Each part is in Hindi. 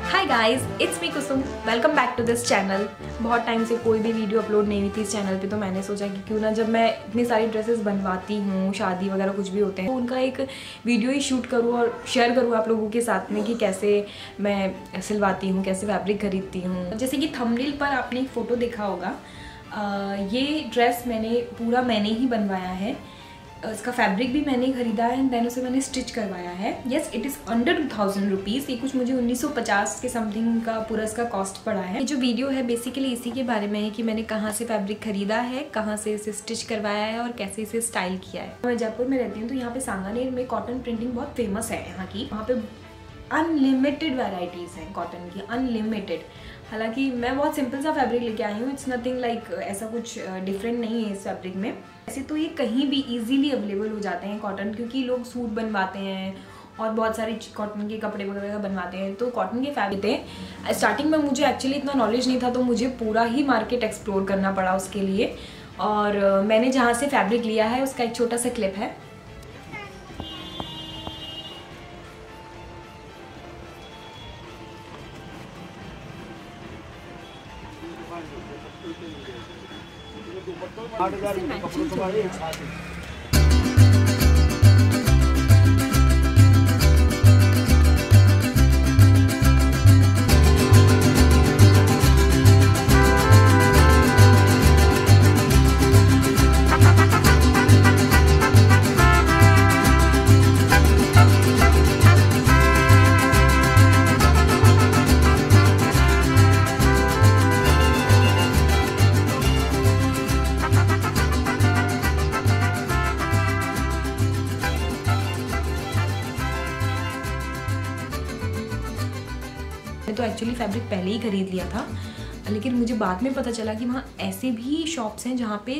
Hi guys, it's me Kusum. Welcome back to this channel. बहुत टाइम से कोई भी वीडियो अपलोड नहीं हुई थी इस चैनल पे, तो मैंने सोचा कि क्यों ना जब मैं इतनी सारी ड्रेसेस बनवाती हूँ, शादी वगैरह कुछ भी होते हैं, तो उनका एक वीडियो ही शूट करूँ और शेयर करूँ आप लोगों के साथ में कि कैसे मैं सिलवाती हूँ, कैसे फैब्रिक खरीदती हूँ। जैसे कि थंबनेल पर आपने एक फ़ोटो देखा होगा, ये ड्रेस मैंने ही बनवाया है। इसका फैब्रिक भी मैंने खरीदा है एंड देन उसे मैंने स्टिच करवाया है। Yes, it is under 2000 rupees. ये कुछ मुझे 1950 के समथिंग का पूरा इसका कॉस्ट पड़ा है। ये जो वीडियो है बेसिकली इसी के बारे में है कि मैंने कहाँ से फैब्रिक खरीदा है, कहाँ से इसे स्टिच करवाया है और कैसे इसे स्टाइल किया है। मैं जयपुर में रहती हूँ, तो यहाँ पे सांगानेर में कॉटन प्रिंटिंग बहुत फेमस है यहाँ की। वहाँ पे अनलिमिटेड वैरायटीज़ हैं कॉटन की, अनलिमिटेड। हालांकि मैं बहुत सिंपल सा फैब्रिक लेके आई हूँ, इट्स नथिंग लाइक ऐसा कुछ डिफरेंट नहीं है इस फैब्रिक में। ऐसे तो ये कहीं भी इजीली अवेलेबल हो जाते हैं कॉटन, क्योंकि लोग सूट बनवाते हैं और बहुत सारी कॉटन के कपड़े वगैरह बनवाते हैं, तो कॉटन के फैब्रिक थे। स्टार्टिंग में मुझे एक्चुअली इतना नॉलेज नहीं था, तो मुझे पूरा ही मार्केट एक्सप्लोर करना पड़ा उसके लिए। और मैंने जहाँ से फैब्रिक लिया है उसका एक छोटा सा क्लिप है। तो एक्चुअली फैब्रिक पहले ही खरीद लिया था, लेकिन मुझे बाद में पता चला कि वहाँ ऐसे भी शॉप्स हैं जहाँ पे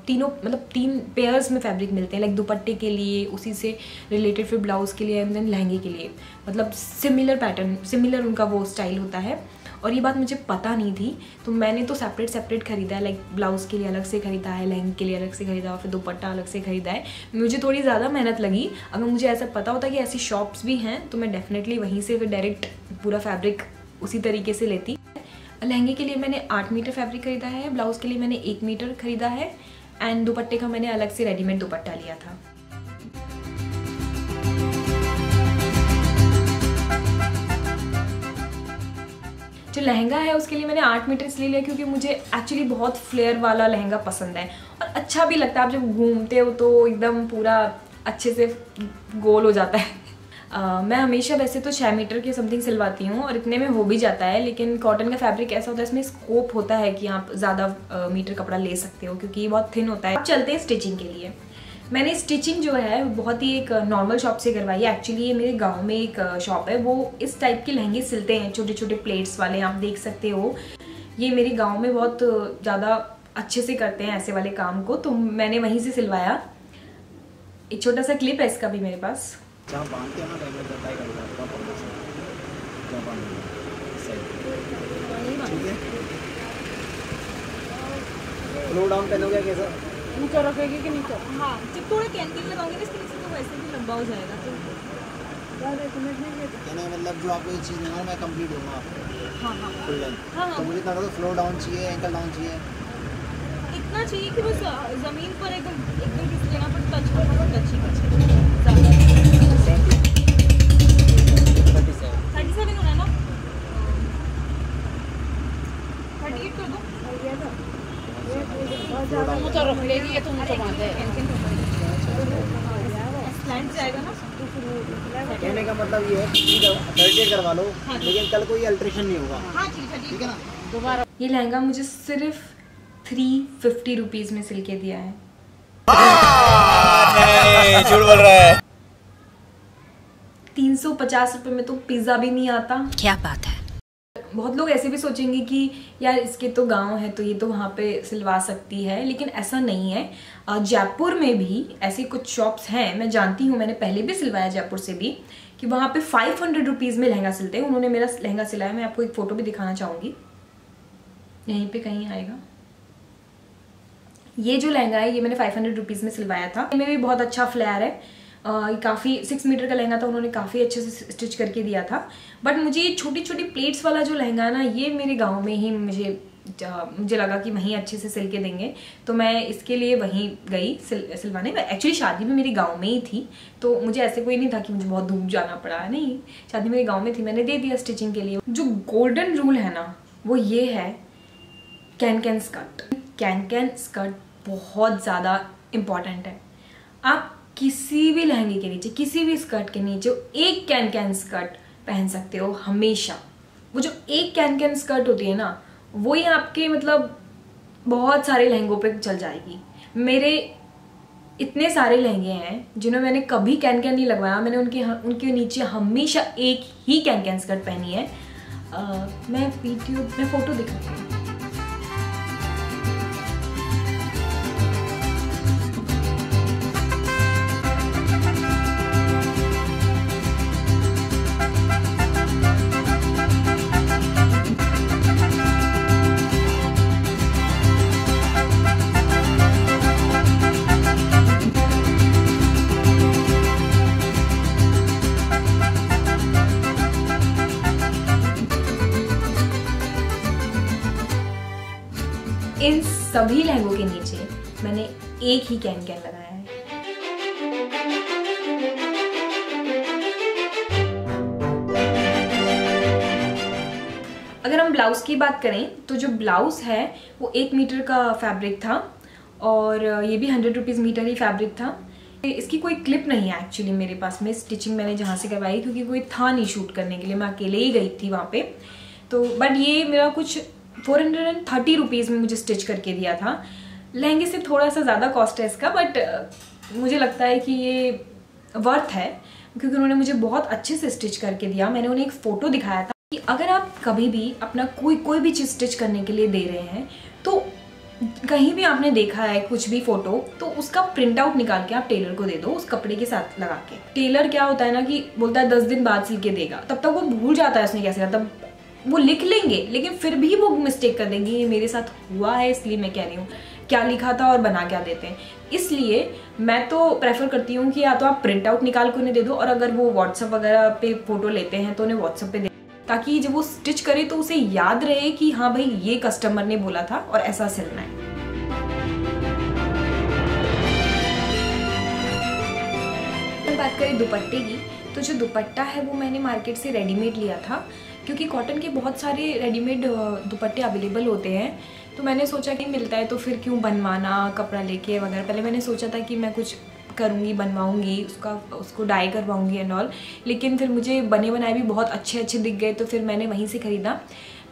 तीन पेयर्स में फैब्रिक मिलते हैं, लाइक दुपट्टे के लिए, उसी से रिलेटेड, फिर ब्लाउज के लिए एंड देन लहंगे के लिए। मतलब सिमिलर पैटर्न, सिमिलर उनका वो स्टाइल होता है। और ये बात मुझे पता नहीं थी, तो मैंने तो सेपरेट खरीदा है। लाइक ब्लाउज़ के लिए अलग से ख़रीदा है, लहंगे के लिए अलग से ख़रीदा और फिर दुपट्टा अलग से ख़रीदा है। मुझे थोड़ी ज़्यादा मेहनत लगी। अगर मुझे ऐसा पता होता कि ऐसी शॉप्स भी हैं तो मैं डेफिनेटली वहीं से फिर डायरेक्ट पूरा फैब्रिक उसी तरीके से लेती। लहंगे के लिए मैंने 8 मीटर फैब्रिक ख़रीदा है, ब्लाउज़ के लिए मैंने 1 मीटर ख़रीदा है एंड दुपट्टे का मैंने अलग से रेडीमेड दुपट्टा लिया था। जो लहंगा है उसके लिए मैंने 8 मीटर इसलिए लिया क्योंकि मुझे एक्चुअली बहुत फ्लेयर वाला लहंगा पसंद है और अच्छा भी लगता है। आप जब घूमते हो तो एकदम पूरा अच्छे से गोल हो जाता है। मैं हमेशा वैसे तो 6 मीटर के समथिंग सिलवाती हूँ और इतने में हो भी जाता है, लेकिन कॉटन का फैब्रिक ऐसा होता है, इसमें स्कोप होता है कि आप ज़्यादा मीटर कपड़ा ले सकते हो क्योंकि ये बहुत थिन होता है। अब चलते हैं स्टिचिंग के लिए। मैंने स्टिचिंग जो है बहुत ही एक नॉर्मल शॉप से करवाई है। एक्चुअली ये मेरे गांव में एक शॉप है, वो इस टाइप के लहंगे सिलते हैं, छोटे छोटे प्लेट्स वाले, आप देख सकते हो। ये मेरे गांव में बहुत ज़्यादा अच्छे से करते हैं ऐसे वाले काम को, तो मैंने वहीं से सिलवाया। एक छोटा सा क्लिप है इसका भी मेरे पास। फ्लो डाउन पहनोगे कैसा? नीचे रखेगी कि नीचे? हाँ, जब थोड़ा कैंटीन लगाओगे ना इसके नीचे तो वैसे भी लंबा हो जाएगा। तो कहने मतलब जो आपको ये चीज़ नहीं, मैं कंप्लीट दूंगा आपको। हाँ फुल लेंथ। हाँ। तो मुझे लगा तो फ्लो डाउन चाहिए, एंकल डाउन चाहिए। इतना चाहिए कि बस जमीन पर एकदम किसी जगह पर टच करना, तो टच ही कर। 37 होना है ना? 38 कर दो। ऊँचा रख लेगी ये तो ऊँचा बांध है। स्लैंट जाएगा ना? कहने का मतलब ये है कि 38 करवा लो, लेकिन कल कोई अल्ट्रेशन नहीं होगा। हाँ ठीक है ना? दोबारा। ये लहंगा मुझे सिर्फ 350 रुपीज़ में सिल के दिया है। नहीं, झूठ बोल रहा है। 350 रुपये में तो पिज़्ज़ा भी नहीं आता। क्या बात है। बहुत लोग ऐसे भी सोचेंगे कि यार इसके तो गांव है तो ये तो वहाँ पे सिलवा सकती है, लेकिन ऐसा नहीं है। जयपुर में भी ऐसी कुछ शॉप्स हैं, मैं जानती हूँ, मैंने पहले भी सिलवाया जयपुर से भी, कि वहाँ पे 500 रुपीज़ में लहंगा सिलते हैं। उन्होंने मेरा लहंगा सिलाया, मैं आपको एक फ़ोटो भी दिखाना चाहूँगी, यहीं पे कहीं आएगा। ये जो लहंगा है ये मैंने 500 रुपीज़ में सिलवाया था। इनमें भी बहुत अच्छा फ्लेयर है, काफ़ी 6 मीटर का लहंगा था, उन्होंने काफ़ी अच्छे से स्टिच करके दिया था। बट मुझे ये छोटी छोटी प्लेट्स वाला जो लहंगा है ना, ये मेरे गाँव में ही मुझे लगा कि वहीं अच्छे से सिल के देंगे, तो मैं इसके लिए वहीं गई सिलवाने। एक्चुअली शादी भी मेरी गांव में ही थी, तो मुझे ऐसे कोई नहीं था कि मुझे बहुत दूर जाना पड़ा। नहीं, शादी मेरे गांव में थी, मैंने दे दिया स्टिचिंग के लिए। जो गोल्डन रूल है ना, वो ये है कैन स्कर्ट। कैन स्कर्ट बहुत ज़्यादा इम्पॉर्टेंट है। आप किसी भी लहंगे के नीचे, किसी भी स्कर्ट के नीचे एक कैन स्कर्ट पहन सकते हो हमेशा। वो जो एक कैन स्कर्ट होती है ना, वही आपके मतलब बहुत सारे लहंगों पे चल जाएगी। मेरे इतने सारे लहंगे हैं जिन्हें मैंने कभी कैन नहीं लगवाया, मैंने उनके नीचे हमेशा एक ही कैन स्कर्ट पहनी है। मैं फोटो दिखाती हूँ। इन सभी लहंगों के नीचे मैंने एक ही कैन लगाया है। अगर हम ब्लाउज की बात करें तो जो ब्लाउज है वो 1 मीटर का फैब्रिक था, और ये भी 100 रुपीज़ मीटर ही फैब्रिक था। इसकी कोई क्लिप नहीं है एक्चुअली मेरे पास में। स्टिचिंग मैंने जहाँ से करवाई, क्योंकि कोई था नहीं शूट करने के लिए, मैं अकेले ही गई थी वहाँ पे। तो बट ये मेरा कुछ 430 रुपीज़ में मुझे स्टिच करके दिया था। लहंगे से थोड़ा सा ज़्यादा कॉस्ट है इसका, बट मुझे लगता है कि ये वर्थ है, क्योंकि उन्होंने मुझे बहुत अच्छे से स्टिच करके दिया। मैंने उन्हें एक फ़ोटो दिखाया था कि अगर आप कभी भी अपना कोई भी चीज़ स्टिच करने के लिए दे रहे हैं, तो कहीं भी आपने देखा है कुछ भी फोटो, तो उसका प्रिंट आउट निकाल के आप टेलर को दे दो उस कपड़े के साथ लगा के। टेलर क्या होता है ना कि बोलता है 10 दिन बाद सिल के देगा, तब तक वो भूल जाता है उसने कैसे कहा। तब वो लिख लेंगे, लेकिन फिर भी वो मिस्टेक कर देंगे। ये मेरे साथ हुआ है, इसलिए मैं कह रही हूँ क्या लिखा था और बना क्या देते हैं। इसलिए मैं तो प्रेफर करती हूँ कि या तो आप प्रिंट आउट निकाल के उन्हें दे दो, और अगर वो व्हाट्सअप वगैरह पे फोटो लेते हैं तो उन्हें व्हाट्सअप पे दे, ताकि जब वो स्टिच करे तो उसे याद रहे कि हाँ भाई ये कस्टमर ने बोला था और ऐसा सिलना है। बात करें दुपट्टे की, तो जो दुपट्टा है वो मैंने मार्केट से रेडीमेड लिया था, क्योंकि कॉटन के बहुत सारे रेडीमेड दुपट्टे अवेलेबल होते हैं। तो मैंने सोचा कि मिलता है तो फिर क्यों बनवाना कपड़ा लेके वगैरह। पहले मैंने सोचा था कि मैं कुछ करूँगी, बनवाऊँगी, उसको डाई करवाऊँगी एंड ऑल, लेकिन फिर मुझे बने बनाए भी बहुत अच्छे दिख गए, तो फिर मैंने वहीं से ख़रीदा।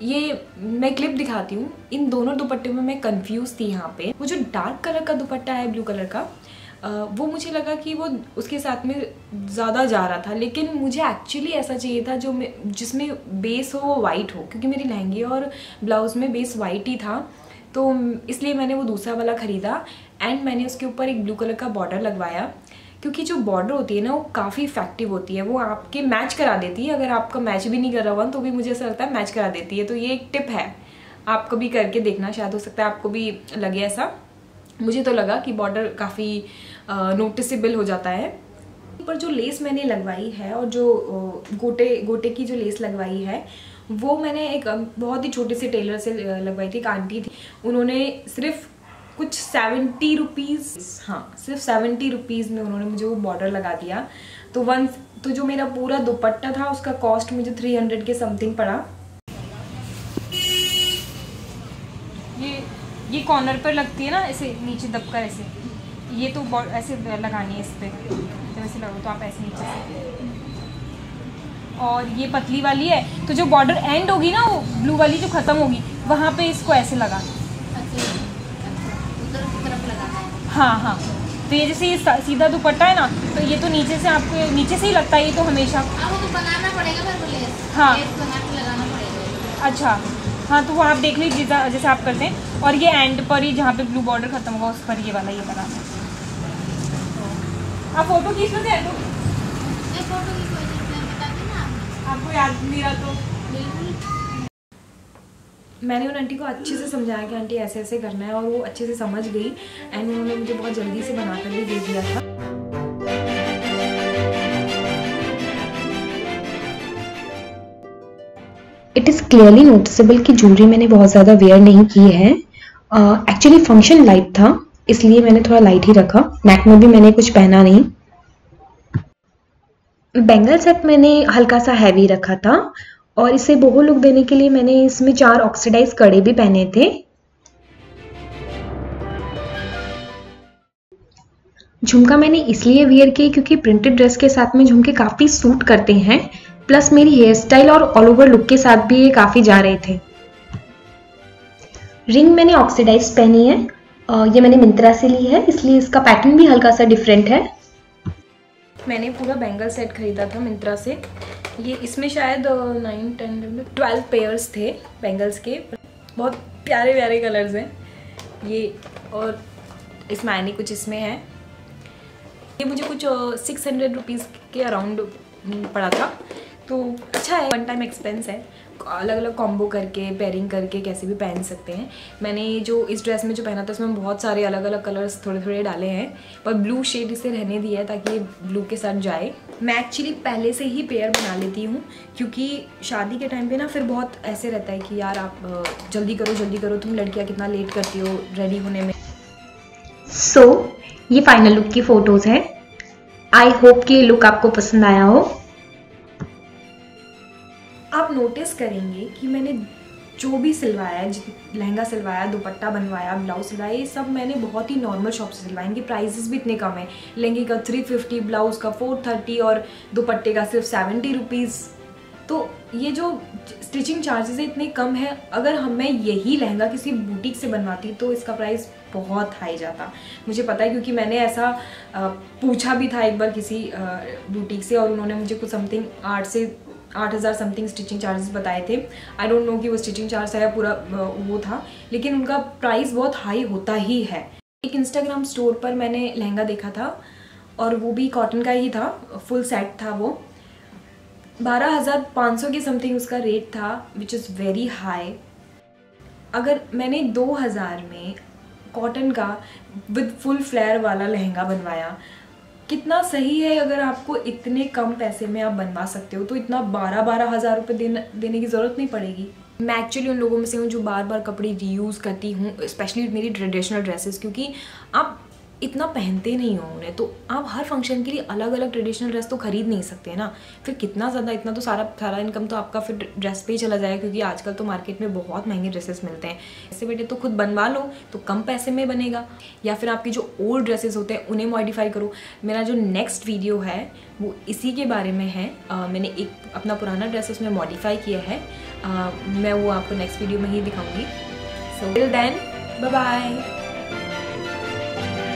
ये मैं क्लिप दिखाती हूँ। इन दोनों दुपट्टे में मैं कंफ्यूज थी यहाँ पे। वो जो डार्क कलर का दुपट्टा है, ब्लू कलर का, वो मुझे लगा कि वो उसके साथ में ज़्यादा जा रहा था, लेकिन मुझे एक्चुअली ऐसा चाहिए था जिसमें बेस हो वो वाइट हो, क्योंकि मेरी लहंगे और ब्लाउज़ में बेस वाइट ही था। तो इसलिए मैंने वो दूसरा वाला ख़रीदा, एंड मैंने उसके ऊपर एक ब्लू कलर का बॉर्डर लगवाया, क्योंकि जो बॉर्डर होती है ना वो काफ़ी इफेक्टिव होती है। वो आपके मैच करा देती है, अगर आपका मैच भी नहीं कर रहा हुआ तो भी मुझे ऐसा लगता है मैच करा देती है। तो ये एक टिप है, आप कभी करके देखना, शायद हो सकता है आपको भी लगे ऐसा। मुझे तो लगा कि बॉर्डर काफ़ी नोटिसेबल हो जाता है। ऊपर जो लेस मैंने लगवाई है और जो गोटे की जो लेस लगवाई है, वो मैंने एक बहुत ही छोटे से टेलर से लगवाई थी। एक आंटी थी, उन्होंने सिर्फ कुछ 70 रुपीज़, हाँ सिर्फ 70 रुपीज़ में उन्होंने मुझे वो बॉर्डर लगा दिया। तो जो मेरा पूरा दुपट्टा था उसका कॉस्ट मुझे 300 के समथिंग पड़ा। ये कॉर्नर पर लगती है ना, ऐसे नीचे दबकर ऐसे, ये तो ऐसे लगानी है इस पर, तो वैसे लगो तो आप ऐसे नीचे से। और ये पतली वाली है, तो जो बॉर्डर एंड होगी ना, वो ब्लू वाली जो ख़त्म होगी, वहाँ पे इसको ऐसे लगा। हाँ, तो ये जैसे ये सीधा दुपट्टा है ना, तो ये तो नीचे से आपको नीचे से ही लगता है, ये तो हमेशा आपको बनाना पड़ेगा। हाँ लगाना पड़ेगा। अच्छा, हाँ तो वो आप देख लीजिए जैसे आप करते हैं। और ये एंड पर ही जहाँ पे ब्लू बॉर्डर खत्म होगा उस पर ये वाला ये बनाना है। आप फोटो खींच लो थे, आपको याद नहीं रहा तो मैंने उन आंटी को अच्छे से समझाया कि आंटी ऐसे ऐसे करना है, और वो अच्छे से समझ गई, एंड उन्होंने मुझे बहुत जल्दी से बनाकर भी दे दिया था। इट इज़ क्लियरली नोटिसेबल कि ज्वेलरी मैंने बहुत ज़्यादा वेयर नहीं की है। एक्चुअली फंक्शन लाइट था, इसलिए मैंने थोड़ा लाइट ही रखा। नेक में भी मैंने कुछ पहना नहीं। बैंगल सेट मैंने हल्का सा हैवी रखा था और इसे बोहो लुक देने के लिए मैंने इसमें 4 ऑक्सीडाइज कड़े भी पहने थे। झुमका मैंने इसलिए वियर किए क्योंकि प्रिंटेड ड्रेस के साथ में झुमके काफ़ी सूट करते हैं, प्लस मेरी हेयर स्टाइल और ऑल ओवर लुक के साथ भी ये काफ़ी जा रहे थे। रिंग मैंने ऑक्सीडाइज पहनी है, ये मैंने मिंत्रा से ली है, इसलिए इसका पैटर्न भी हल्का सा डिफरेंट है। मैंने पूरा बैंगल सेट खरीदा था मिंत्रा से। ये इसमें शायद 9, 10, 12 पेयर्स थे बैंगल्स के। बहुत प्यारे प्यारे कलर्स हैं ये, और इसमें आने कुछ इसमें है। ये मुझे कुछ 600 रुपीज़ के अराउंड पड़ा था, तो अच्छा है। 1 टाइम एक्सपेंस है। अलग अलग कॉम्बो करके पेयरिंग करके कैसे भी पहन सकते हैं। मैंने जो इस ड्रेस में जो पहना था उसमें बहुत सारे अलग अलग कलर्स थोड़े थोड़े डाले हैं, पर ब्लू शेड इसे रहने दिया है ताकि ये ब्लू के साथ जाए। मैं एक्चुअली पहले से ही पेयर बना लेती हूँ, क्योंकि शादी के टाइम पे ना फिर बहुत ऐसे रहता है कि यार आप जल्दी करो, तुम लड़कियाँ कितना लेट करती हो रेडी होने में। सो ये फाइनल लुक की फ़ोटोज़ हैं। आई होप कि ये लुक आपको पसंद आया हो। आप नोटिस करेंगे कि मैंने जो भी सिलवाया है, लहंगा सिलवाया, दुपट्टा बनवाया, ब्लाउज सिलवाया, ये सब मैंने बहुत ही नॉर्मल शॉप से सिलवाए। इनके प्राइसेस भी इतने कम है। लहंगे का 350, ब्लाउज का 430 और दुपट्टे का सिर्फ 70 रुपीज़। तो ये जो स्टिचिंग चार्जेस है इतने कम है। अगर मैं यही लहंगा किसी बुटीक से बनवाती तो इसका प्राइस बहुत हाई जाता। मुझे पता है, क्योंकि मैंने ऐसा पूछा भी था एक बार किसी बुटीक से, और उन्होंने मुझे कुछ समथिंग 8,000 समथिंग स्टिचिंग चार्जेस बताए थे। आई डोंट नो कि वो स्टिचिंग चार्ज था या पूरा वो था, लेकिन उनका प्राइस बहुत हाई होता ही है। एक इंस्टाग्राम स्टोर पर मैंने लहंगा देखा था, और वो भी कॉटन का ही था, फुल सेट था। वो 12,500 के समथिंग उसका रेट था, विच इज़ वेरी हाई। अगर मैंने 2,000 में कॉटन का विद फुल फ्लेयर वाला लहंगा बनवाया, कितना सही है। अगर आपको इतने कम पैसे में आप बनवा सकते हो तो इतना 12,000 रुपये देने की ज़रूरत नहीं पड़ेगी। मैं एक्चुअली उन लोगों में से हूँ जो बार बार कपड़े रीयूज़ करती हूँ, स्पेशली मेरी ट्रेडिशनल ड्रेसेस, क्योंकि आप इतना पहनते नहीं हो उन्हें, तो आप हर फंक्शन के लिए अलग अलग ट्रेडिशनल ड्रेस तो खरीद नहीं सकते हैं ना। फिर कितना ज़्यादा, इतना तो सारा इनकम तो आपका फिर ड्रेस पे ही चला जाएगा, क्योंकि आजकल तो मार्केट में बहुत महंगे ड्रेसेस मिलते हैं। ऐसे बेटे तो खुद बनवा लो तो कम पैसे में बनेगा, या फिर आपकी जो ओल्ड ड्रेसेस होते हैं उन्हें मॉडिफाई करो। मेरा जो नेक्स्ट वीडियो है वो इसी के बारे में है। मैंने एक अपना पुराना ड्रेस उसमें मॉडिफाई किया है, मैं वो आपको नेक्स्ट वीडियो में ही दिखाऊँगी। So till then, bye bye.